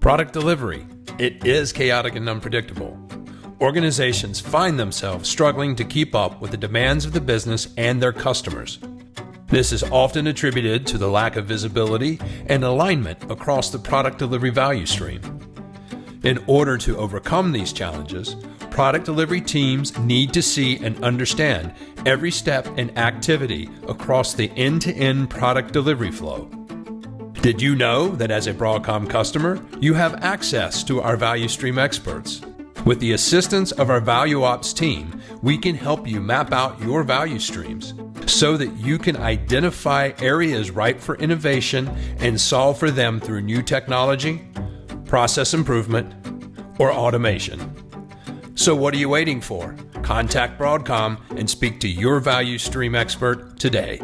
Product delivery. It is chaotic and unpredictable. Organizations find themselves struggling to keep up with the demands of the business and their customers. This is often attributed to the lack of visibility and alignment across the product delivery value stream. In order to overcome these challenges, product delivery teams need to see and understand every step and activity across the end-to-end product delivery flow. Did you know that as a Broadcom customer, you have access to our value stream experts? With the assistance of our ValueOps team, we can help you map out your value streams so that you can identify areas ripe for innovation and solve for them through new technology, process improvement, or automation. So what are you waiting for? Contact Broadcom and speak to your value stream expert today.